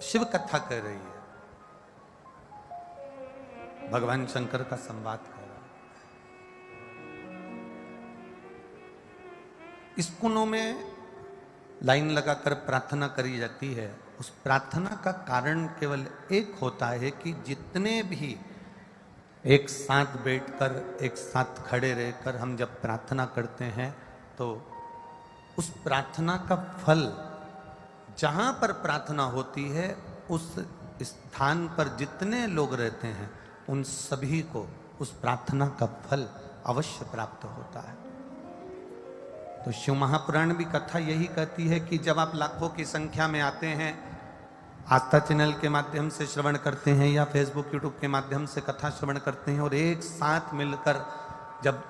शिव कथा कर रही है, भगवान शंकर का संवाद कर रहा है। स्कूलों में लाइन लगाकर प्रार्थना करी जाती है। उस प्रार्थना का कारण केवल एक होता है कि जितने भी एक साथ बैठकर एक साथ खड़े रहकर हम जब प्रार्थना करते हैं तो उस प्रार्थना का फल जहां पर प्रार्थना होती है उस स्थान पर जितने लोग रहते हैं उन सभी को उस प्रार्थना का फल अवश्य प्राप्त होता है। तो शिव महापुराण भी कथा यही कहती है कि जब आप लाखों की संख्या में आते हैं, आस्था चैनल के माध्यम से श्रवण करते हैं या फेसबुक यूट्यूब के माध्यम से कथा श्रवण करते हैं और एक साथ मिलकर जब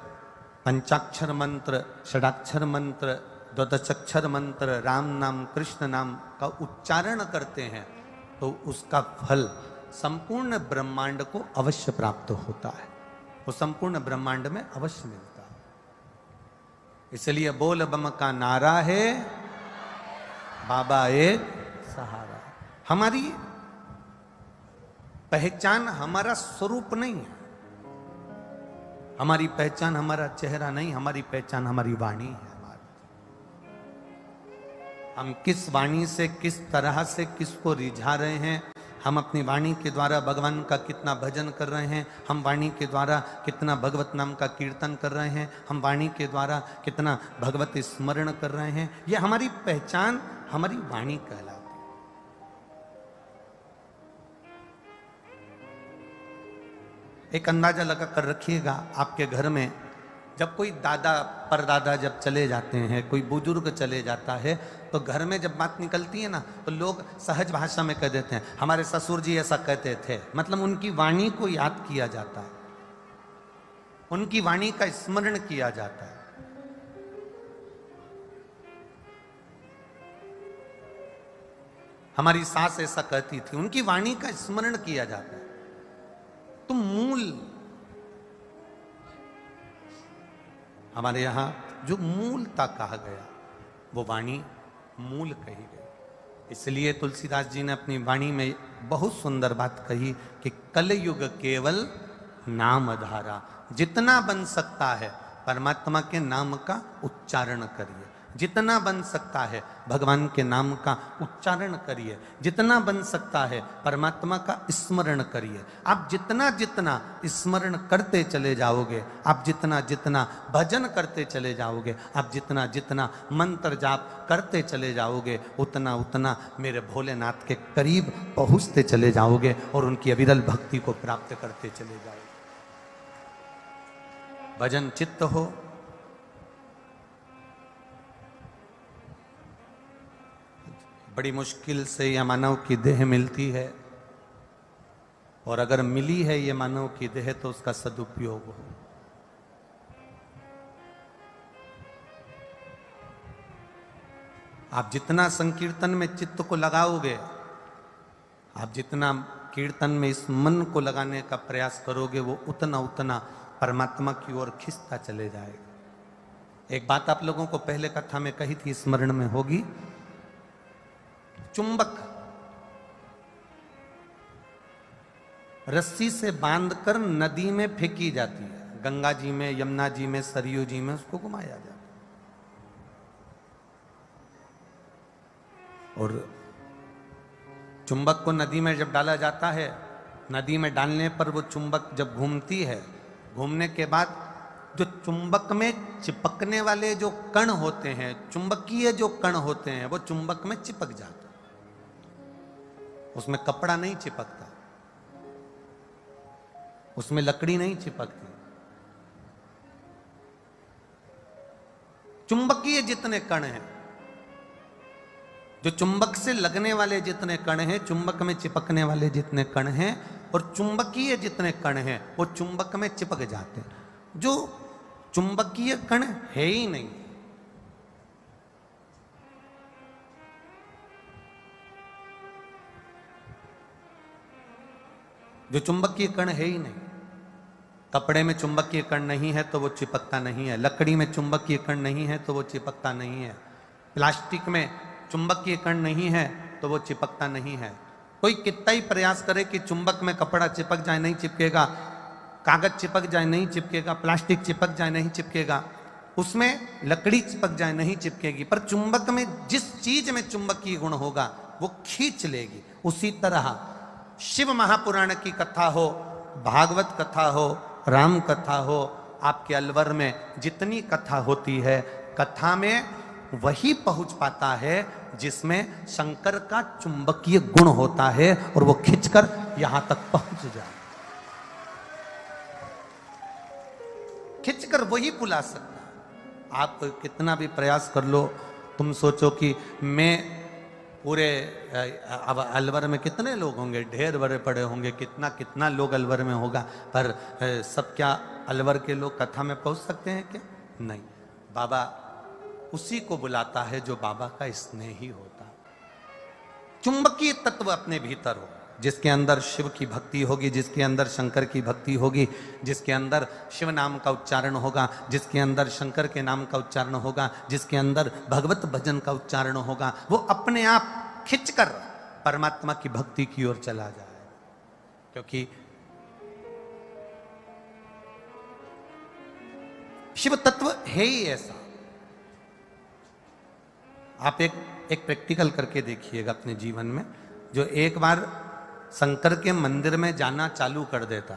पंचाक्षर मंत्र, षडाक्षर मंत्र, द्वादशाक्षर मंत्र, राम नाम कृष्ण नाम का उच्चारण करते हैं तो उसका फल संपूर्ण ब्रह्मांड को अवश्य प्राप्त होता है। वो संपूर्ण ब्रह्मांड में अवश्य मिलता है। इसलिए बोल बम का नारा है, बाबा एक सहारा। हमारी पहचान हमारा स्वरूप नहीं है, हमारी पहचान हमारा चेहरा नहीं, हमारी पहचान हमारी वाणी है। हम किस वाणी से किस तरह से किसको रिझा रहे हैं, हम अपनी वाणी के द्वारा भगवान का कितना भजन कर रहे हैं, हम वाणी के द्वारा कितना भगवत नाम का कीर्तन कर रहे हैं, हम वाणी के द्वारा कितना भगवत स्मरण कर रहे हैं, ये हमारी पहचान हमारी वाणी कहलाती है। एक अंदाजा लगा कर रखिएगा, आपके घर में जब कोई दादा परदादा जब चले जाते हैं, कोई बुजुर्ग चले जाता है तो घर में जब बात निकलती है ना तो लोग सहज भाषा में कह देते हैं हमारे ससुर जी ऐसा कहते थे। मतलब उनकी वाणी को याद किया जाता है, उनकी वाणी का स्मरण किया जाता है। हमारी सास ऐसा कहती थी, उनकी वाणी का स्मरण किया जाता है। तो मूल, हमारे यहां जो मूलता कहा गया वो वाणी मूल कही गई। इसलिए तुलसीदास जी ने अपनी वाणी में बहुत सुंदर बात कही कि कलयुग केवल नाम धारा। जितना बन सकता है परमात्मा के नाम का उच्चारण करिए, जितना बन सकता है भगवान के नाम का उच्चारण करिए, जितना बन सकता है परमात्मा का स्मरण करिए। आप जितना जितना स्मरण करते चले जाओगे, आप जितना जितना भजन करते चले जाओगे, आप जितना जितना मंत्र जाप करते चले जाओगे, उतना उतना मेरे भोलेनाथ के करीब पहुंचते चले जाओगे और उनकी अविरल भक्ति को प्राप्त करते चले जाओगे। भजन चित्त हो, बड़ी मुश्किल से यह मानव की देह मिलती है और अगर मिली है ये मानव की देह तो उसका सदुपयोग हो। आप जितना संकीर्तन में चित्त को लगाओगे, आप जितना कीर्तन में इस मन को लगाने का प्रयास करोगे, वो उतना उतना परमात्मा की ओर खिंचता चले जाएगा। एक बात आप लोगों को पहले कथा में कही थी, स्मरण में होगी। चुंबक रस्सी से बांधकर नदी में फेंकी जाती है, गंगा जी में, यमुना जी में, सरयू जी में उसको घुमाया जाता है। और चुंबक को नदी में जब डाला जाता है, नदी में डालने पर वो चुंबक जब घूमती है, घूमने के बाद जो चुंबक में चिपकने वाले जो कण होते हैं, चुंबकीय जो कण होते हैं, वो चुंबक में चिपक जाते हैं। उसमें कपड़ा नहीं चिपकता, उसमें लकड़ी नहीं चिपकती। चुंबकीय जितने कण हैं, जो चुंबक से लगने वाले जितने कण हैं, चुंबक में चिपकने वाले जितने कण हैं और चुंबकीय जितने कण हैं, वो चुंबक में चिपक जाते हैं। जो चुंबकीय कण है ही नहीं, जो चुंबकीय कण है ही नहीं। कपड़े में चुंबकीय कण नहीं है तो वो चिपकता नहीं है, लकड़ी में चुंबकीय कण नहीं है तो वो चिपकता नहीं है, प्लास्टिक में चुंबकीय कण नहीं है तो वो चिपकता नहीं है। कोई कितना ही प्रयास करे कि चुंबक में कपड़ा चिपक जाए, नहीं चिपकेगा, कागज चिपक जाए नहीं चिपकेगा, प्लास्टिक चिपक जाए नहीं चिपकेगा, उसमें लकड़ी चिपक जाए नहीं चिपकेगी, पर चुंबक में जिस चीज में चुंबकीय गुण होगा वो खींच लेगी। उसी तरह शिव महापुराण की कथा हो, भागवत कथा हो, राम कथा हो, आपके अलवर में जितनी कथा होती है, कथा में वही पहुंच पाता है जिसमें शंकर का चुंबकीय गुण होता है और वो खिंचकर यहां तक पहुंच जाए। खिंचकर वही बुला सकता। आप कितना भी प्रयास कर लो, तुम सोचो कि मैं पूरे अब अलवर में कितने लोग होंगे, ढेर बड़े पड़े होंगे, कितना कितना लोग अलवर में होगा, पर सब क्या अलवर के लोग कथा में पहुंच सकते हैं क्या? नहीं। बाबा उसी को बुलाता है जो बाबा का स्नेही होता। चुंबकीय तत्व अपने भीतर हो, जिसके अंदर शिव की भक्ति होगी, जिसके अंदर शंकर की भक्ति होगी, जिसके अंदर शिव नाम का उच्चारण होगा, जिसके अंदर शंकर के नाम का उच्चारण होगा, जिसके अंदर भगवत भजन का उच्चारण होगा, वो अपने आप खिंचकर परमात्मा की भक्ति की ओर चला जाए। क्योंकि शिव तत्व है ही ऐसा। आप एक प्रैक्टिकल करके देखिएगा अपने जीवन में। जो एक बार शंकर के मंदिर में जाना चालू कर देता,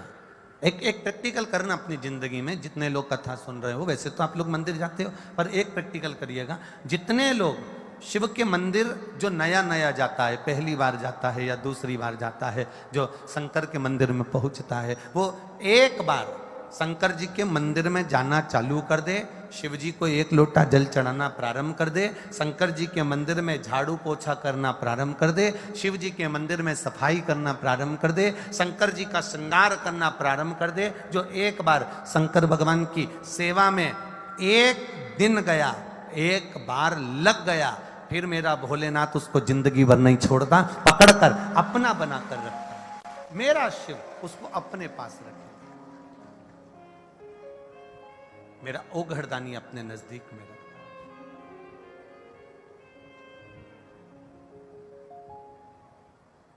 एक प्रैक्टिकल करना अपनी जिंदगी में। जितने लोग कथा सुन रहे हो, वैसे तो आप लोग मंदिर जाते हो, पर एक प्रैक्टिकल करिएगा। जितने लोग शिव के मंदिर जो नया नया जाता है, पहली बार जाता है या दूसरी बार जाता है, जो शंकर के मंदिर में पहुंचता है, वो एक बार शंकर जी के मंदिर में जाना चालू कर दे, शिव जी को एक लोटा जल चढ़ाना प्रारंभ कर दे, शंकर जी के मंदिर में झाड़ू पोछा करना प्रारंभ कर दे, शिव जी के मंदिर में सफाई करना प्रारंभ कर दे, शंकर जी का श्रृंगार करना प्रारंभ कर दे। जो एक बार शंकर भगवान की सेवा में एक दिन गया, एक बार लग गया, फिर मेरा भोलेनाथ उसको जिंदगी भर नहीं छोड़ता, पकड़कर अपना बनाकर रखता। मेरा शिव उसको अपने पास रखे, मेरा ओघड़दानी अपने नजदीक में रखता।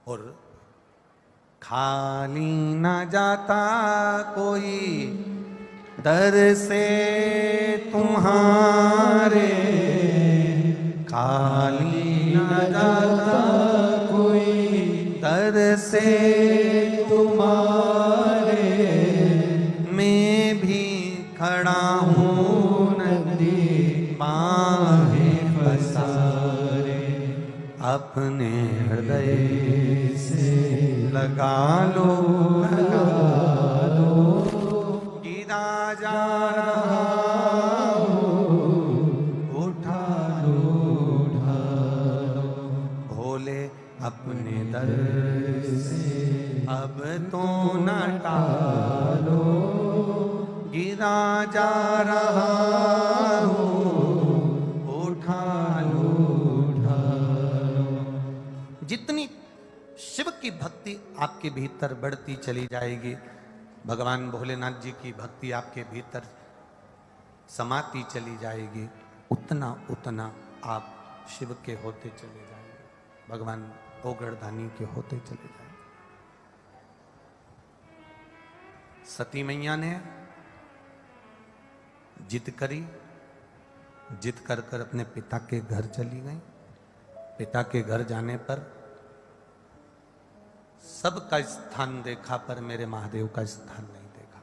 और खाली न जाता कोई दर से तुम्हारे, खाली न जाता कोई दर से तुम्हारे, मैं भी खड़ा हूँ नंदी बाहें पसारे, अपने हृदय से लगा लो, गिरा जा रहा उठा लो, भोले अपने दर से अब तो न टालो, गिरा जा रहा हूँ उठा लो। जितनी शिव की भक्ति आपके भीतर बढ़ती चली जाएगी, भगवान भोलेनाथ जी की भक्ति आपके भीतर समाती चली जाएगी, उतना उतना आप शिव के होते चले जाएंगे, भगवान ओघड़दानी के होते चले जाएंगे। सती मैया ने जिद करी, जिद कर कर अपने पिता के घर चली गई। पिता के घर जाने पर सबका स्थान देखा, पर मेरे महादेव का स्थान नहीं देखा,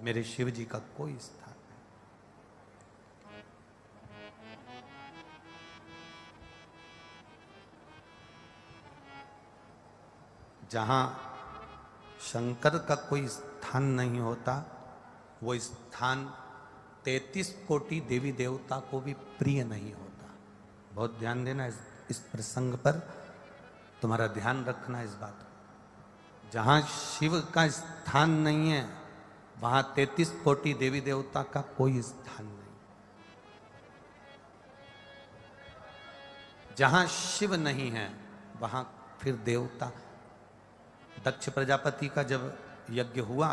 मेरे शिव जी का कोई स्थान नहीं। जहां शंकर का कोई स्थान नहीं होता, वो स्थान 33 कोटि देवी देवता को भी प्रिय नहीं होता। बहुत ध्यान देना इस प्रसंग पर, तुम्हारा ध्यान रखना इस बात को। जहां शिव का स्थान नहीं है, वहां 33 कोटि देवी देवता का कोई स्थान नहीं। जहां शिव नहीं है, वहां फिर देवता। दक्ष प्रजापति का जब यज्ञ हुआ,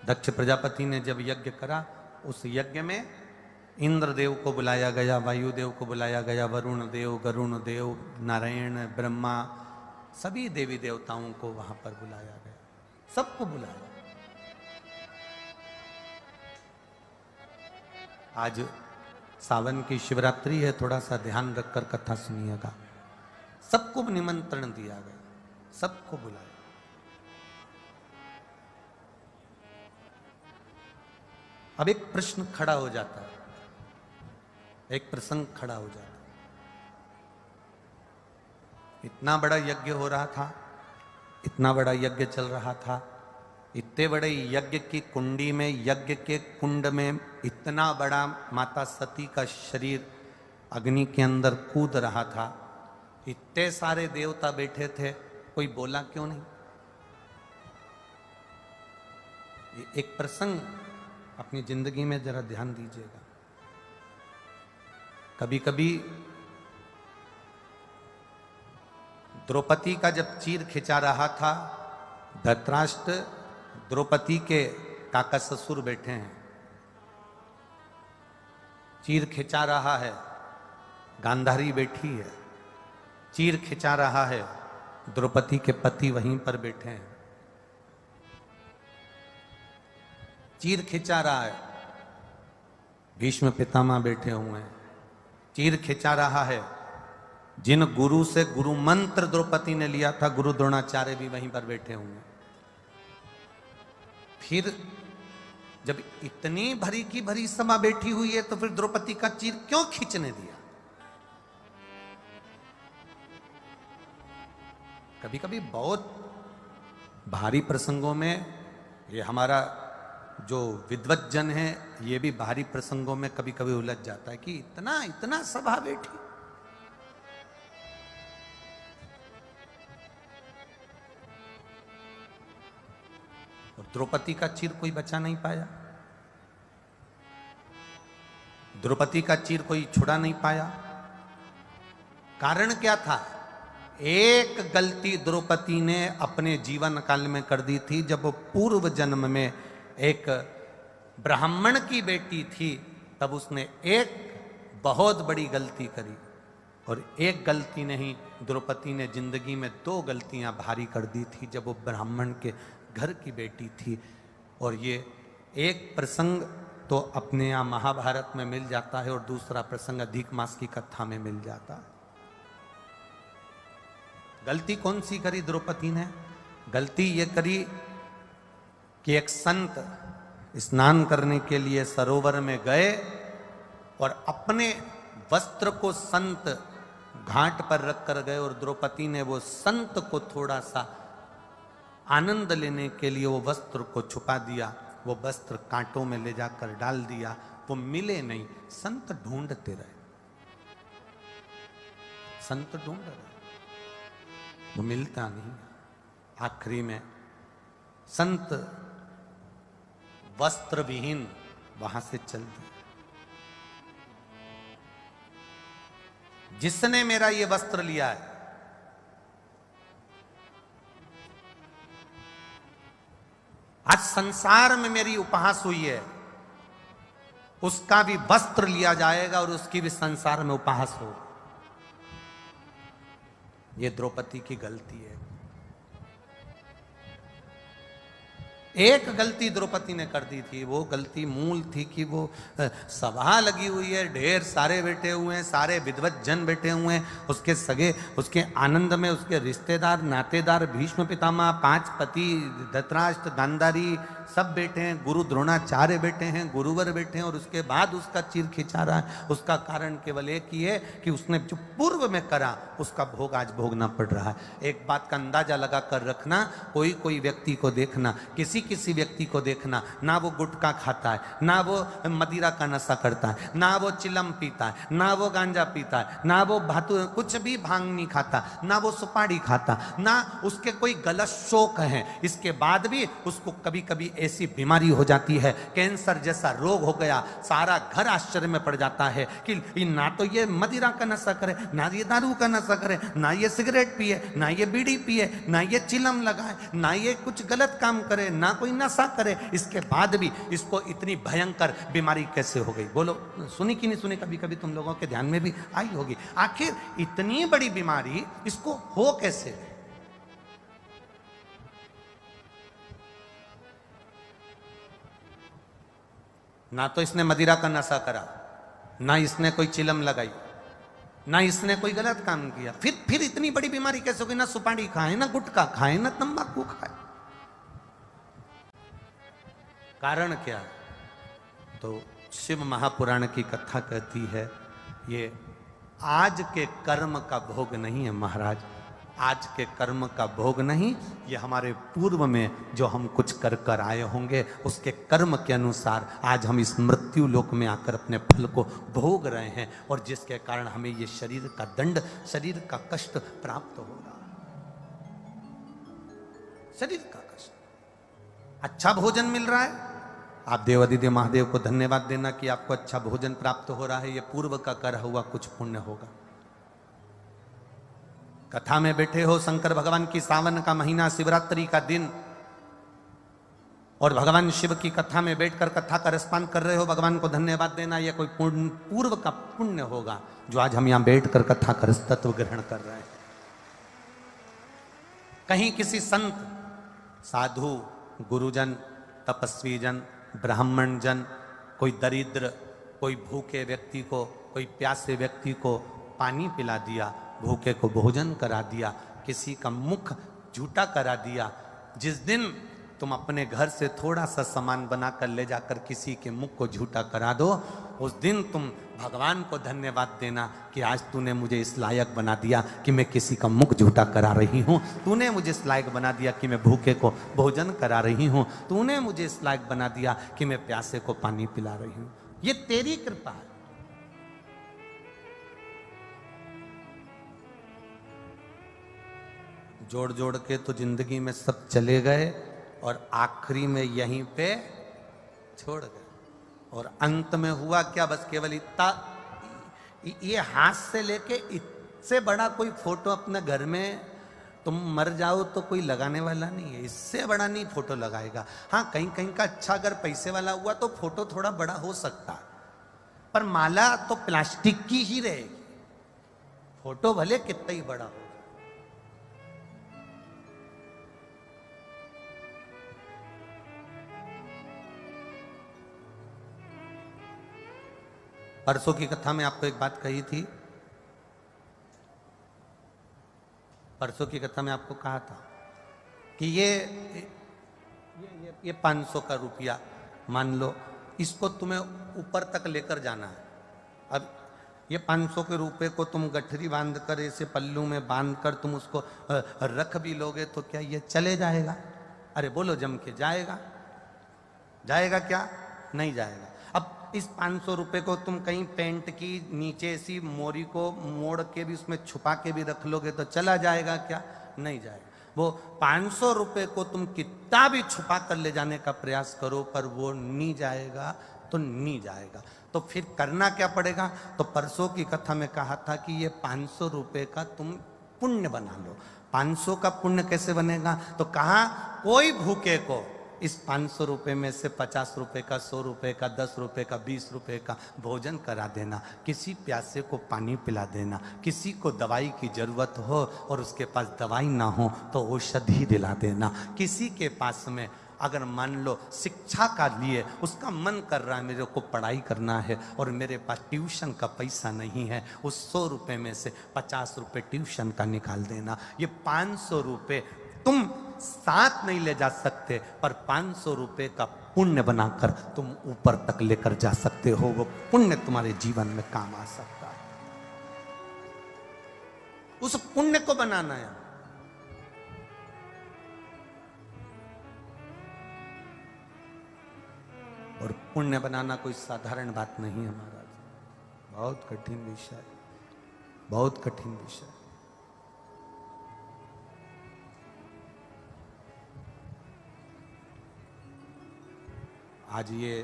दक्ष प्रजापति ने जब यज्ञ करा, उस यज्ञ में इंद्रदेव को बुलाया गया, वायुदेव को बुलाया गया, वरुण देव, गरुण देव, नारायण, ब्रह्मा, सभी देवी देवताओं को वहां पर बुलाया गया, सबको बुलाया। आज सावन की शिवरात्रि है, थोड़ा सा ध्यान रखकर कथा सुनिएगा। सबको निमंत्रण दिया गया, सबको बुलाया। अब एक प्रश्न खड़ा हो जाता है, एक प्रसंग खड़ा हो जाता है। इतना बड़ा यज्ञ हो रहा था, इतना बड़ा यज्ञ चल रहा था, इतने बड़े यज्ञ की कुंडी में, यज्ञ के कुंड में इतना बड़ा माता सती का शरीर अग्नि के अंदर कूद रहा था, इतने सारे देवता बैठे थे, कोई बोला क्यों नहीं? ये एक प्रसंग अपनी जिंदगी में जरा ध्यान दीजिएगा। कभी कभी द्रौपदी का जब चीर खिंचा रहा था, धृतराष्ट्र द्रौपदी के काका ससुर बैठे हैं, चीर खिंचा रहा है, गांधारी बैठी है, चीर खिंचा रहा है, द्रौपदी के पति वहीं पर बैठे हैं, चीर खिंचा रहा है, भीष्म पितामह बैठे हुए हैं, चीर खिंचा रहा है, जिन गुरु से गुरु मंत्र द्रौपदी ने लिया था, गुरु द्रोणाचार्य भी वहीं पर बैठे हुए हैं। फिर जब इतनी भरी की भरी सभा बैठी हुई है, तो फिर द्रौपदी का चीर क्यों खींचने दिया? कभी कभी बहुत भारी प्रसंगों में, ये हमारा जो विद्वत जन है, ये भी भारी प्रसंगों में कभी कभी उलझ जाता है कि इतना इतना सभा बैठी। और द्रौपदी का चीर कोई बचा नहीं पाया, द्रौपदी का चीर कोई छुड़ा नहीं पाया। कारण क्या था? एक गलती द्रौपदी ने अपने जीवन काल में कर दी थी। जब वो पूर्व जन्म में एक ब्राह्मण की बेटी थी, तब उसने एक बहुत बड़ी गलती करी। और एक गलती नहीं, द्रौपदी ने जिंदगी में 2 गलतियां भारी कर दी थी जब वो ब्राह्मण के घर की बेटी थी। और ये एक प्रसंग तो अपने यहाँ महाभारत में मिल जाता है, और दूसरा प्रसंग अधिक मास की कथा में मिल जाता है। गलती कौन सी करी द्रौपदी ने? गलती ये करी कि एक संत स्नान करने के लिए सरोवर में गए और अपने वस्त्र को संत घाट पर रख कर गए, और द्रौपदी ने वो संत को थोड़ा सा आनंद लेने के लिए वो वस्त्र को छुपा दिया। वो वस्त्र कांटों में ले जाकर डाल दिया, वो मिले नहीं। संत ढूंढते रहे, संत ढूंढ रहे, वो मिलता नहीं। आखिरी में संत वस्त्र विहीन वहां से चल दिए। जिसने मेरा ये वस्त्र लिया है, आज संसार में मेरी उपहास हुई है, उसका भी वस्त्र लिया जाएगा और उसकी भी संसार में उपहास हो। ये द्रौपदी की गलती है। एक गलती द्रौपदी ने कर दी थी। वो गलती मूल थी कि वो सभा लगी हुई है, ढेर सारे बैठे हुए हैं, सारे विद्वत जन बैठे हुए हैं, उसके सगे, उसके आनंद में उसके रिश्तेदार नातेदार, भीष्म पितामह, 5 पति, धृतराष्ट्र, गांधारी सब बैठे हैं, गुरु द्रोणाचार्य बैठे हैं, गुरुवर बैठे हैं, और उसके बाद उसका चीर खिंचा रहा है। उसका कारण केवल एक ही है कि उसने जो पूर्व में करा उसका भोग आज भोगना पड़ रहा है। एक बात का अंदाजा लगा कर रखना, कोई कोई व्यक्ति को देखना, किसी किसी व्यक्ति को देखना, ना वो गुटखा खाता है, ना वो मदिरा का नशा करता है, ना वो चिलम पीता है, ना वो गांजा पीता है, ना वो भातु कुछ भी भांग नहीं खाता, ना वो सुपारी खाता, ना उसके कोई गलत शौक है। इसके बाद भी उसको कभी कभी ऐसी बीमारी हो जाती है, कैंसर जैसा रोग हो गया, सारा घर आश्चर्य में पड़ जाता है कि ना तो ये मदिरा का नशा करे, ना ये दारू का नशा करे, ना ये सिगरेट पिए, ना ये बीड़ी पिए, ना ये चिलम लगाए, ना ये कुछ गलत काम करे, ना कोई नशा करे, इसके बाद भी इसको इतनी भयंकर बीमारी कैसे हो गई? बोलो, सुनी कि नहीं सुनी? कभी कभी तुम लोगों के ध्यान में भी आई होगी। आखिर इतनी बड़ी बीमारी इसको हो कैसे? ना तो इसने मदिरा का नशा करा, ना इसने कोई चिलम लगाई, ना इसने कोई गलत काम किया, फिर इतनी बड़ी बीमारी कैसे हो गई? ना सुपारी खाए, ना गुटखा खाए, ना तंबाकू खाए। कारण क्या? तो शिव महापुराण की कथा कहती है, ये आज के कर्म का भोग नहीं है महाराज, आज के कर्म का भोग नहीं, ये हमारे पूर्व में जो हम कुछ कर कर आए होंगे उसके कर्म के अनुसार आज हम इस मृत्यु लोक में आकर अपने फल को भोग रहे हैं, और जिसके कारण हमें ये शरीर का दंड, शरीर का कष्ट प्राप्त हो रहा है। शरीर का कष्ट। अच्छा भोजन मिल रहा है, आप देवादिदेव महादेव को धन्यवाद देना कि आपको अच्छा भोजन प्राप्त हो रहा है, ये पूर्व का कर हुआ कुछ पुण्य होगा। कथा में बैठे हो, शंकर भगवान की सावन का महीना, शिवरात्रि का दिन, और भगवान शिव की कथा में बैठकर कथा का रसपान कर रहे हो, भगवान को धन्यवाद देना, यह कोई पूर्व का पुण्य होगा जो आज हम यहां बैठकर कथा का रस तत्व ग्रहण कर रहे हैं। कहीं किसी संत, साधु, गुरुजन, तपस्वी जन, ब्राह्मण जन, कोई दरिद्र, कोई भूखे व्यक्ति को, कोई प्यासे व्यक्ति को पानी पिला दिया, भूखे को भोजन करा दिया, किसी का मुख झूठा करा दिया। जिस दिन तुम अपने घर से थोड़ा सा सामान बनाकर ले जाकर किसी के मुख को झूठा करा दो, उस दिन तुम भगवान को धन्यवाद देना कि आज तूने मुझे इस लायक बना दिया कि मैं किसी का मुख झूठा करा रही हूँ, तूने मुझे इस लायक बना दिया कि मैं भूखे को भोजन करा रही हूँ, तूने मुझे इस लायक बना दिया कि मैं प्यासे को पानी पिला रही हूँ। ये तेरी कृपा है। जोड़ जोड़ के तो जिंदगी में सब चले गए और आखिरी में यहीं पे छोड़ गए, और अंत में हुआ क्या? बस केवल इतना, ये हाथ से लेके इससे बड़ा कोई फोटो अपने घर में, तुम मर जाओ तो कोई लगाने वाला नहीं है, इससे बड़ा नहीं फोटो लगाएगा। हाँ, कहीं कहीं का अच्छा अगर पैसे वाला हुआ तो फोटो थोड़ा बड़ा हो सकता है, पर माला तो प्लास्टिक की ही रहेगी, फोटो भले कितना ही बड़ा हो। परसों की कथा में आपको एक बात कही थी, परसों की कथा में आपको कहा था कि ये 500 का रुपया मान लो, इसको तुम्हें ऊपर तक लेकर जाना है। अब ये 500 के रुपए को तुम गठरी बांध कर, ऐसे पल्लू में बांध कर तुम उसको रख भी लोगे तो क्या ये चले जाएगा? अरे बोलो जम के, जाएगा? जाएगा क्या? नहीं जाएगा। अब इस 500 रुपए को तुम कहीं पेंट की नीचे ऐसी मोरी को मोड़ के भी उसमें छुपा के भी रख लोगे तो चला जाएगा क्या? नहीं जाएगा। वो 500 रुपए को तुम कितना भी छुपा कर ले जाने का प्रयास करो, पर वो नहीं जाएगा तो नहीं जाएगा। तो फिर करना क्या पड़ेगा? तो परसों की कथा में कहा था कि ये 500 रुपए का तुम पुण्य बना लो। 500 का पुण्य कैसे बनेगा? तो कहा कोई भूखे को इस 500 रुपए में से 50 रुपए का, 100 रुपए का, 10 रुपए का, 20 रुपए का भोजन करा देना, किसी प्यासे को पानी पिला देना, किसी को दवाई की जरूरत हो और उसके पास दवाई ना हो तो औषधि दिला देना, किसी के पास में अगर मान लो शिक्षा का लिए उसका मन कर रहा है मेरे को पढ़ाई करना है और मेरे पास ट्यूशन का पैसा नहीं है, उस 100 रुपए में से 50 रुपए ट्यूशन का निकाल देना। ये 500 रुपए तुम साथ नहीं ले जा सकते, पर 500 रुपए का पुण्य बनाकर तुम ऊपर तक लेकर जा सकते हो। वो पुण्य तुम्हारे जीवन में काम आ सकता है। उस पुण्य को बनाना है। और पुण्य बनाना कोई साधारण बात नहीं है महाराज, बहुत कठिन विषय, बहुत कठिन विषय। आज ये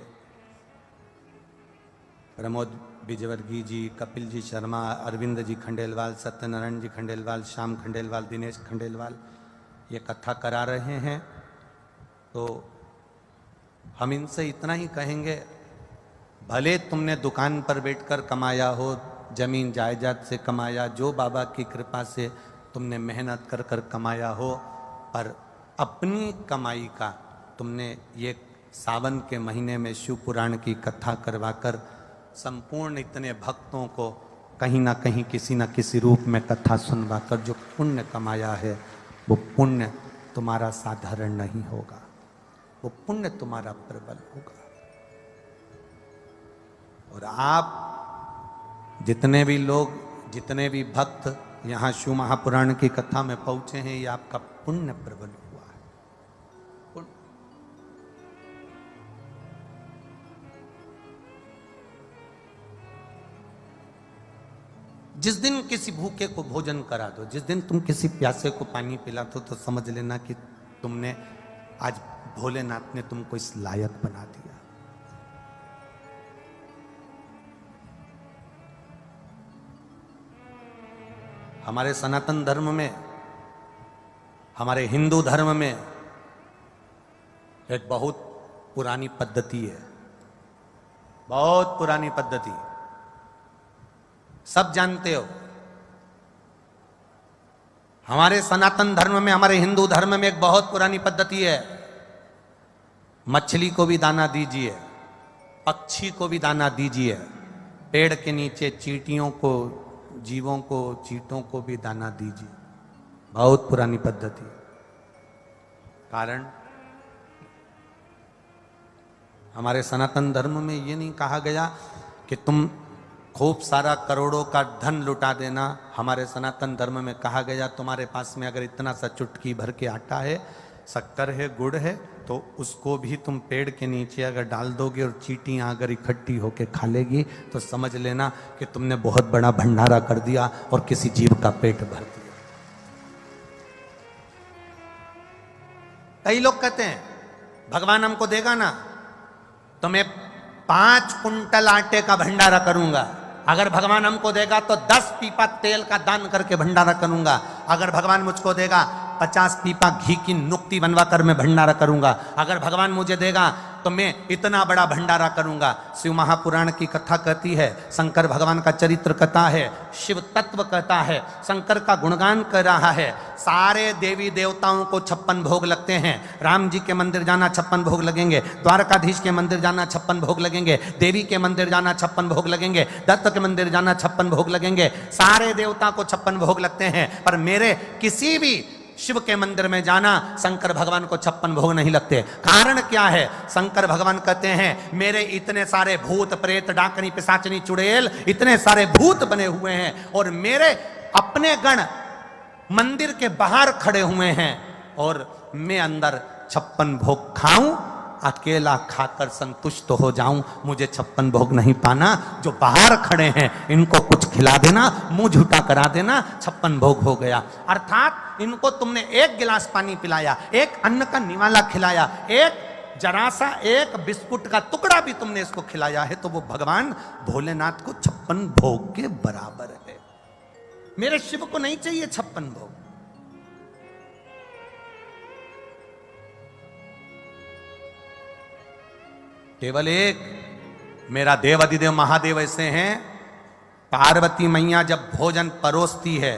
प्रमोद विजयवर्गीय जी, कपिल जी शर्मा, अरविंद जी खंडेलवाल, सत्यनारायण जी खंडेलवाल, श्याम खंडेलवाल, दिनेश खंडेलवाल ये कथा करा रहे हैं। तो हम इनसे इतना ही कहेंगे, भले तुमने दुकान पर बैठकर कमाया हो, जमीन जायदाद से कमाया, जो बाबा की कृपा से तुमने मेहनत कर कर कमाया हो, पर अपनी कमाई का तुमने ये सावन के महीने में शिव पुराण की कथा करवाकर संपूर्ण इतने भक्तों को कहीं ना कहीं किसी न किसी रूप में कथा सुनवाकर जो पुण्य कमाया है, वो पुण्य तुम्हारा साधारण नहीं होगा, वो पुण्य तुम्हारा प्रबल होगा। और आप जितने भी लोग, जितने भी भक्त यहाँ शिव महापुराण की कथा में पहुंचे हैं, ये आपका पुण्य प्रबल हुआ है। पुण्य। जिस दिन किसी भूखे को भोजन करा दो, जिस दिन तुम किसी प्यासे को पानी पिला दो, तो समझ लेना कि तुमने आज भोलेनाथ ने तुमको इस लायक बना दिया। हमारे सनातन धर्म में, हमारे हिंदू धर्म में एक बहुत पुरानी पद्धति है, बहुत पुरानी पद्धति, सब जानते हो। हमारे सनातन धर्म में, हमारे हिंदू धर्म में एक बहुत पुरानी पद्धति है, मछली को भी दाना दीजिए, पक्षी को भी दाना दीजिए, पेड़ के नीचे चींटियों को, जीवों को, चींटों को भी दाना दीजिए। बहुत पुरानी पद्धति। कारण हमारे सनातन धर्म में ये नहीं कहा गया कि तुम खूब सारा करोड़ों का धन लुटा देना। हमारे सनातन धर्म में कहा गया तुम्हारे पास में अगर इतना सा चुटकी भर के आटा है, शक्कर है, गुड़ है, तो उसको भी तुम पेड़ के नीचे अगर डाल दोगे और चींटियां अगर इकट्ठी होके खा लेगी, तो समझ लेना कि तुमने बहुत बड़ा भंडारा कर दिया और किसी जीव का पेट भर दिया। कई लोग कहते हैं भगवान हमको देगा ना तो मैं 5 कुंटल आटे का भंडारा करूंगा, अगर भगवान हमको देगा तो 10 पीपा तेल का दान करके भंडारा करूंगा, अगर भगवान मुझको देगा 50 पीपा घी की नुक्ति बनवा कर मैं भंडारा करूंगा, अगर भगवान मुझे देगा तो मैं इतना बड़ा भंडारा करूंगा। शिव महापुराण की कथा कहती है, शंकर भगवान का चरित्र कथा है, शिव तत्व कहता है, शंकर का गुणगान कर रहा है। सारे देवी देवताओं को 56 भोग लगते हैं। राम जी के मंदिर जाना 56 भोग लगेंगे, द्वारकाधीश के मंदिर जाना 56 भोग लगेंगे, देवी के मंदिर जाना 56 भोग लगेंगे, दत्त के मंदिर जाना 56 भोग लगेंगे। सारे देवता को 56 भोग लगते हैं, पर मेरे किसी भी शिव के मंदिर में जाना शंकर भगवान को 56 भोग नहीं लगते। कारण क्या है? शंकर भगवान कहते हैं मेरे इतने सारे भूत प्रेत डाकनी पिशाचनी चुड़ैल इतने सारे भूत बने हुए हैं और मेरे अपने गण मंदिर के बाहर खड़े हुए हैं और मैं अंदर 56 भोग खाऊं, अकेला खाकर संतुष्ट हो जाऊं, मुझे 56 भोग नहीं पाना। जो बाहर खड़े हैं इनको कुछ खिला देना, मुंह झूठा करा देना, 56 भोग हो गया। अर्थात इनको तुमने एक गिलास पानी पिलाया, एक अन्न का निवाला खिलाया, एक जरा सा एक बिस्कुट का टुकड़ा भी तुमने इसको खिलाया है, तो वो भगवान भोलेनाथ को 56 भोग के बराबर है। मेरे शिव को नहीं चाहिए 56 भोग। केवल एक मेरा देव अधिदेव महादेव ऐसे हैं, पार्वती मैया जब भोजन परोसती है,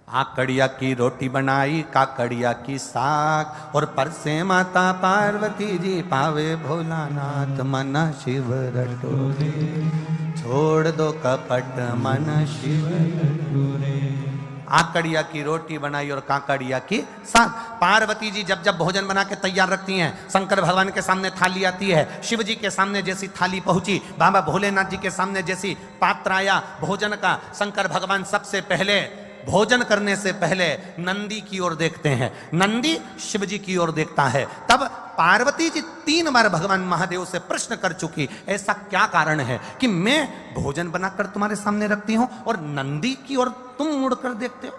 आकड़िया की रोटी बनाई, काकड़िया की साग, और परसे माता पार्वती जी पावे भोलानाथ, मन शिव रटोरे, छोड़ दो कपट मन शिव रटोरे। आकड़िया की रोटी बनाई और काकड़िया की साग। पार्वती जी जब जब भोजन बना के तैयार रखती हैं, शंकर भगवान के सामने थाली आती है, शिव जी के सामने जैसी थाली पहुंची, बाबा भोलेनाथ जी के सामने जैसी पात्र आया भोजन का, शंकर भगवान सबसे पहले भोजन करने से पहले नंदी की ओर देखते हैं, नंदी शिव जी की ओर देखता है। तब पार्वती जी 3 बार भगवान महादेव से प्रश्न कर चुकी, ऐसा क्या कारण है कि मैं भोजन बनाकर तुम्हारे सामने रखती हूं और नंदी की ओर तुम मुड़कर देखते हो?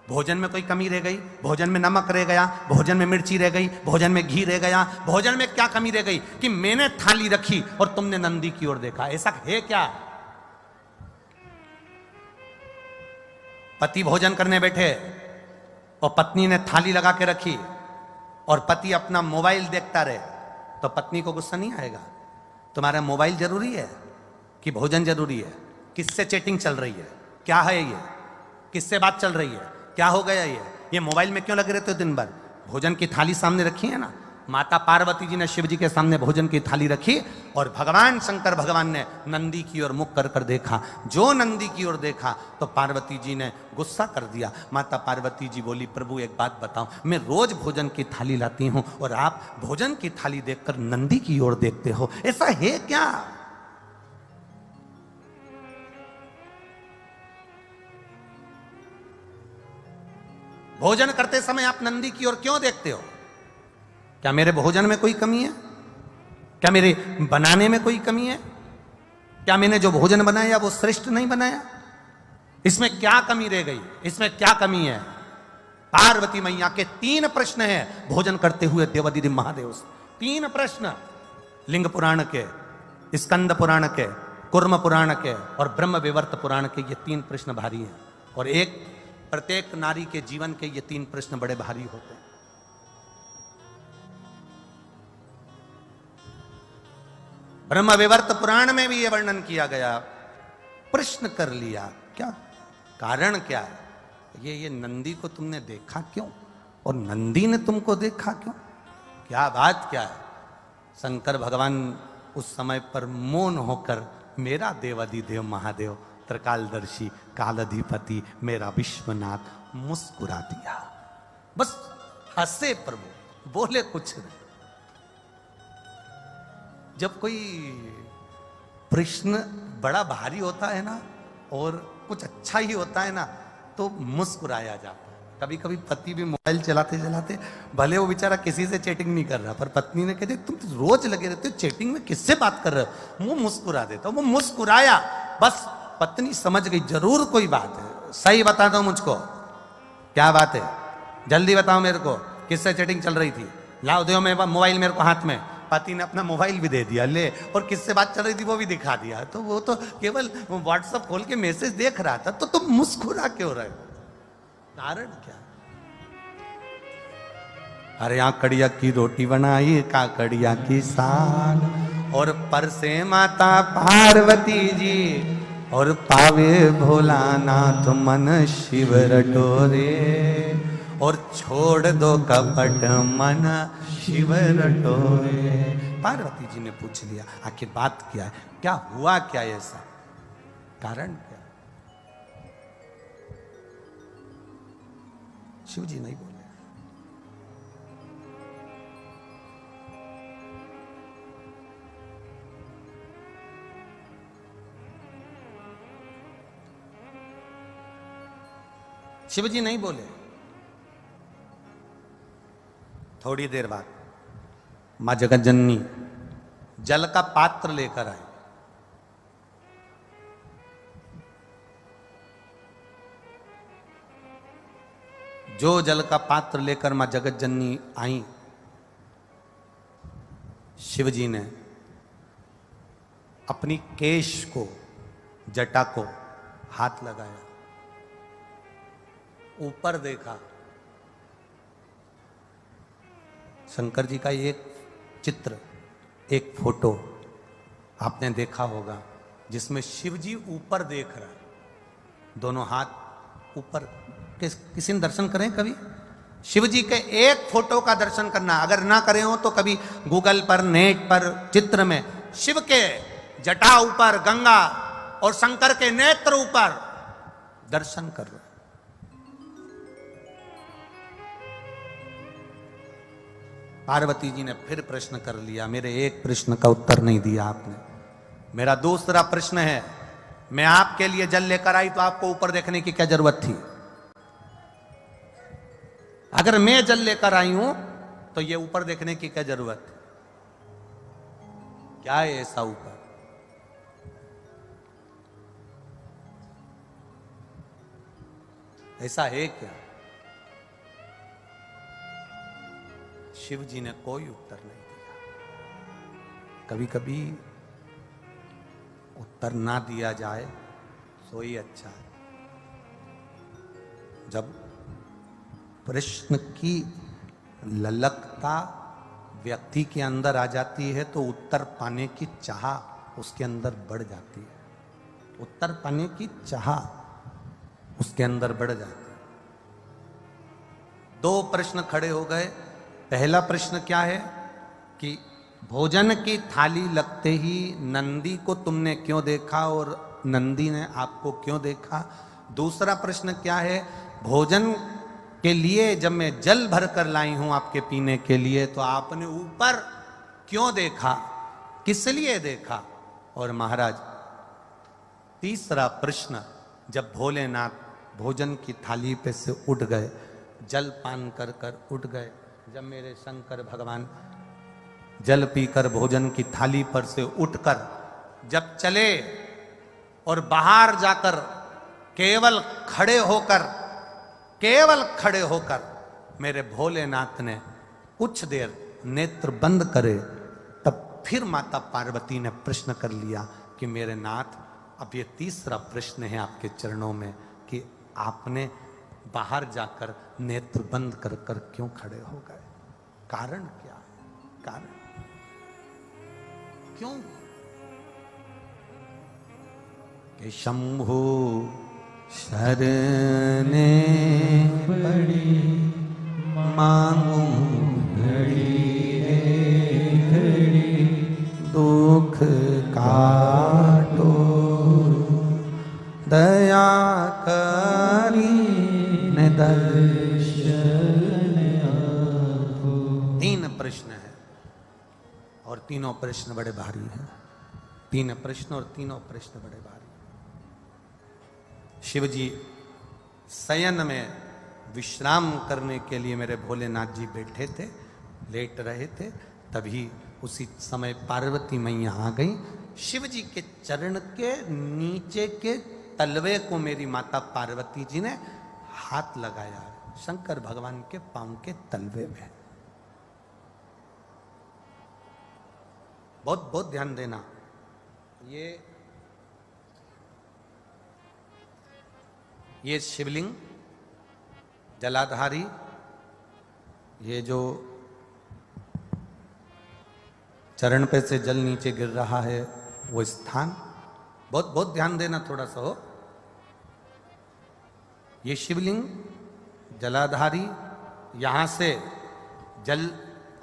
भोजन में कोई कमी रह गई? भोजन में नमक रह गया, भोजन में मिर्ची रह गई, भोजन में घी रह गया, भोजन में क्या कमी रह गई कि मैंने थाली रखी और तुमने नंदी की ओर देखा? ऐसा है क्या? पति भोजन करने बैठे और पत्नी ने थाली लगा के रखी और पति अपना मोबाइल देखता रहे, तो पत्नी को गुस्सा नहीं आएगा? तुम्हारा मोबाइल जरूरी है कि भोजन जरूरी है? किससे चैटिंग चल रही है? क्या है ये? किससे बात चल रही है? क्या हो गया ये मोबाइल में क्यों लगे रहते हो दिन भर? भोजन की थाली सामने रखी है ना। माता पार्वती जी ने शिव जी के सामने भोजन की थाली रखी और भगवान शंकर भगवान ने नंदी की ओर मुख कर कर देखा। जो नंदी की ओर देखा तो पार्वती जी ने गुस्सा कर दिया। माता पार्वती जी बोली, प्रभु एक बात बताओ, मैं रोज भोजन की थाली लाती हूं और आप भोजन की थाली देखकर नंदी की ओर देखते हो, ऐसा है क्या? भोजन करते समय आप नंदी की ओर क्यों देखते हो? क्या मेरे भोजन में कोई कमी है? क्या मेरे बनाने में कोई कमी है? क्या मैंने जो भोजन बनाया वो श्रेष्ठ नहीं बनाया? इसमें क्या कमी रह गई? इसमें क्या कमी है? पार्वती मैया के 3 प्रश्न हैं भोजन करते हुए देवादिदेव महादेव से। 3 प्रश्न, लिंग पुराण के, स्कंद पुराण के, कुर्म पुराण के और ब्रह्म विवर्त पुराण के। ये 3 प्रश्न भारी हैं और प्रत्येक नारी के जीवन के ये 3 प्रश्न बड़े भारी होते हैं। ब्रह्म विवर्त पुराण में भी यह वर्णन किया गया। प्रश्न कर लिया, क्या कारण क्या है? ये नंदी को तुमने देखा क्यों और नंदी ने तुमको देखा क्यों? क्या बात क्या है? शंकर भगवान उस समय पर मौन होकर, मेरा देवादिदेव महादेव त्रिकालदर्शी कालाधिपति मेरा विश्वनाथ, मुस्कुरा दिया। बस हंसे प्रभु, बोले कुछ नहीं। जब कोई प्रश्न बड़ा भारी होता है ना और कुछ अच्छा ही होता है ना तो मुस्कुराया जाता है। कभी कभी पति भी मोबाइल चलाते चलाते, भले वो बेचारा किसी से चैटिंग नहीं कर रहा, पर पत्नी ने कहते तुम तो रोज लगे रहते हो चैटिंग में, किससे बात कर रहे हो? वो मुस्कुरा देता, वो मुस्कुराया। बस पत्नी समझ गई जरूर कोई बात है। सही बता दो मुझको, क्या बात है? जल्दी बताओ मेरे को, किससे चैटिंग चल रही थी? लाओ दो मैं मोबाइल मेरे को हाथ में। पति ने अपना मोबाइल भी दे दिया, ले, और किससे बात चल रही थी वो भी दिखा दिया। तो वो तो केवल व्हाट्सएप खोल के मैसेज देख रहा था, तो तुम मुस्कुरा क्यों रहे? कारण क्या? अरे यहाँ कड़िया की रोटी बनाई, काकड़िया की साग, और परसे माता पार्वती जी, और पावे भोलानाथ मन शिव रटोरे, और छोड़ दो कपट मन शिव रटोरे। पार्वती जी ने पूछ लिया, आखिर बात क्या है? क्या हुआ? क्या ऐसा कारण क्या? शिव जी नहीं बोले। शिव जी नहीं बोले। थोड़ी देर बाद मां जगत जननी जल का पात्र लेकर आई। जो जल का पात्र लेकर मां जगत जननी आई, शिव जी ने अपनी केश को, जटा को हाथ लगाया, ऊपर देखा। शंकर जी का एक चित्र, एक फोटो आपने देखा होगा जिसमें शिव जी ऊपर देख रहा है, दोनों हाथ ऊपर। किसी ने दर्शन करें कभी? शिव जी के एक फोटो का दर्शन करना, अगर ना करें हो तो कभी गूगल पर, नेट पर, चित्र में शिव के जटा ऊपर गंगा और शंकर के नेत्र ऊपर दर्शन कर रहे। पार्वती जी ने फिर प्रश्न कर लिया, मेरे एक प्रश्न का उत्तर नहीं दिया आपने। मेरा दूसरा प्रश्न है, मैं आपके लिए जल लेकर आई तो आपको ऊपर देखने की क्या जरूरत थी? अगर मैं जल लेकर आई हूं तो ये ऊपर देखने की क्या जरूरत है? क्या है ऐसा ऊपर? ऐसा है क्या? शिव जी ने कोई उत्तर नहीं दिया। कभी कभी उत्तर ना दिया जाए तो ही अच्छा है। जब प्रश्न की ललकता व्यक्ति के अंदर आ जाती है तो उत्तर पाने की चाह उसके अंदर बढ़ जाती है, उत्तर पाने की चाह उसके अंदर बढ़ जाती है। दो प्रश्न खड़े हो गए। पहला प्रश्न क्या है कि भोजन की थाली लगते ही नंदी को तुमने क्यों देखा और नंदी ने आपको क्यों देखा। दूसरा प्रश्न क्या है, भोजन के लिए जब मैं जल भर कर लाई हूं आपके पीने के लिए तो आपने ऊपर क्यों देखा, किस लिए देखा। और महाराज तीसरा प्रश्न, जब भोलेनाथ भोजन की थाली पे से उठ गए, जल पान कर कर उठ गए, जब मेरे शंकर भगवान जल पीकर भोजन की थाली पर से उठकर जब चले और बाहर जाकर केवल खड़े होकर मेरे भोलेनाथ ने कुछ देर नेत्र बंद करे, तब फिर माता पार्वती ने प्रश्न कर लिया कि मेरे नाथ, अब ये तीसरा प्रश्न है आपके चरणों में कि आपने बाहर जाकर नेत्र बंद कर कर क्यों खड़े हो गए, कारण क्या है, कारण क्यों। कि शंभु शरणे पड़ी मांगू घड़ी घड़ी दुख काटो दया करी ने दर्शन आपको। तीन प्रश्न है और तीनों प्रश्न बड़े भारी हैं। तीन प्रश्न और तीनों प्रश्न बड़े भारी। शिवजी शयन में विश्राम करने के लिए मेरे भोलेनाथ जी बैठे थे, लेट रहे थे, तभी उसी समय पार्वती मैया आ गई। शिवजी के चरण के नीचे के तलवे को मेरी माता पार्वती जी ने हाथ लगाया, शंकर भगवान के पांव के तलवे में। बहुत बहुत ध्यान देना, ये शिवलिंग जलाधारी, ये जो चरण पे से जल नीचे गिर रहा है वो स्थान, बहुत बहुत ध्यान देना थोड़ा सा हो। ये शिवलिंग जलाधारी, यहां से जल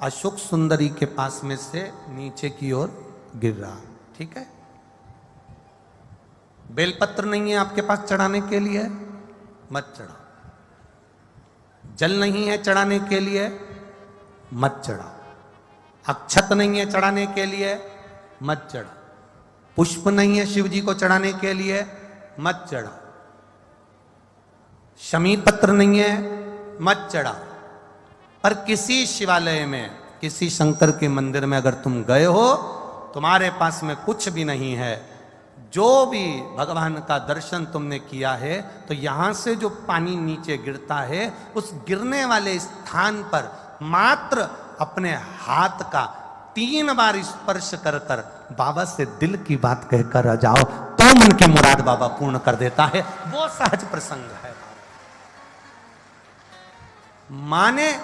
अशोक सुंदरी के पास में से नीचे की ओर गिर रहा, ठीक है। बेलपत्र नहीं है आपके पास चढ़ाने के लिए, मत चढ़ाओ। जल नहीं है चढ़ाने के लिए, मत चढ़ाओ। अक्षत नहीं है चढ़ाने के लिए, मत चढ़ाओ। पुष्प नहीं है शिव जी को चढ़ाने के लिए, मत चढ़ाओ। शमी पत्र नहीं है, मत चढ़ाओ। पर किसी शिवालय में, किसी शंकर के मंदिर में अगर तुम गए हो, तुम्हारे पास में कुछ भी नहीं है, जो भी भगवान का दर्शन तुमने किया है, तो यहां से जो पानी नीचे गिरता है, उस गिरने वाले स्थान पर मात्र अपने हाथ का 3 बार स्पर्श कर कर बाबा से दिल की बात कहकर आ जाओ, तो मन की मुराद बाबा पूर्ण कर देता है। वो सहज प्रसंग है। माने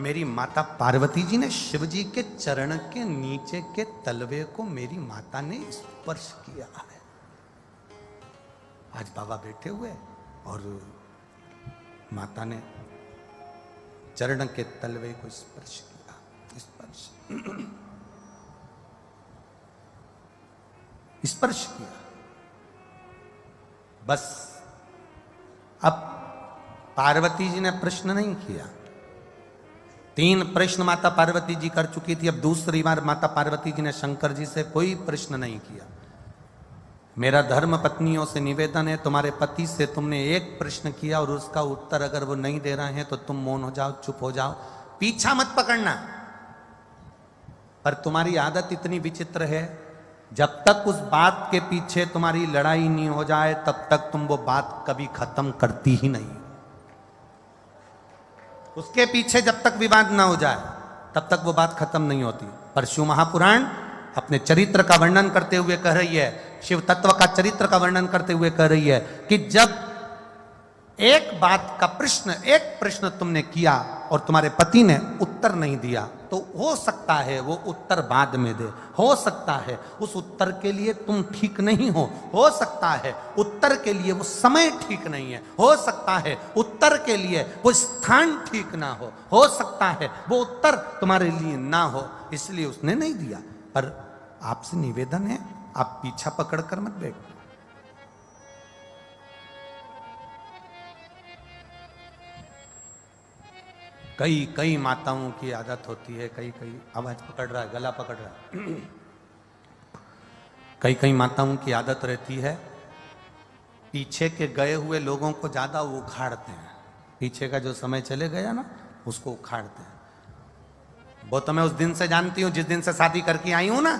मेरी माता पार्वती जी ने शिव जी के चरण के नीचे के तलवे को मेरी माता ने स्पर्श किया है। आज बाबा बैठे हुए और माता ने चरण के तलवे को स्पर्श किया, स्पर्श स्पर्श किया। बस अब पार्वती जी ने प्रश्न नहीं किया। 3 प्रश्न माता पार्वती जी कर चुकी थी, अब दूसरी बार माता पार्वती जी ने शंकर जी से कोई प्रश्न नहीं किया। मेरा धर्म पत्नियों से निवेदन है, तुम्हारे पति से तुमने एक प्रश्न किया और उसका उत्तर अगर वो नहीं दे रहे हैं तो तुम मौन हो जाओ, चुप हो जाओ, पीछा मत पकड़ना। पर तुम्हारी आदत इतनी विचित्र है, जब तक उस बात के पीछे तुम्हारी लड़ाई नहीं हो जाए तब तक तुम वो बात कभी खत्म करती ही नहीं। उसके पीछे जब तक विवाद ना हो जाए तब तक वो बात खत्म नहीं होती। पर शिव महापुराण अपने चरित्र का वर्णन करते हुए कह रही है, शिव तत्व का चरित्र का वर्णन करते हुए कह रही है कि जब एक बात का प्रश्न, एक प्रश्न तुमने किया और तुम्हारे पति ने उत्तर नहीं दिया, तो हो सकता है वो उत्तर बाद में दे, हो सकता है उस उत्तर के लिए तुम ठीक नहीं हो सकता है उत्तर के लिए वो समय ठीक नहीं है, हो सकता है उत्तर के लिए वो स्थान ठीक ना हो सकता है वो उत्तर तुम्हारे लिए ना हो, इसलिए उसने नहीं दिया। पर आपसे निवेदन है, आप पीछा पकड़कर मत बैठो। कई माताओं की आदत होती है, कई आवाज पकड़ रहा है, गला पकड़ रहा है। कई माताओं की आदत रहती है, पीछे के गए हुए लोगों को ज्यादा उखाड़ते हैं, पीछे का जो समय चले गया ना उसको उखाड़ते हैं। वो तो मैं उस दिन से जानती हूं जिस दिन से शादी करके आई हूं ना,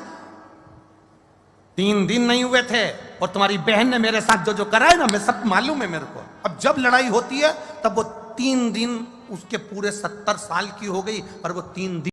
3 दिन नहीं हुए थे और तुम्हारी बहन ने मेरे साथ जो जो करा है ना, मैं सब मालूम है मेरे को। अब जब लड़ाई होती है तब वो 3 दिन, उसके पूरे 70 साल की हो गई पर वो 3 दिन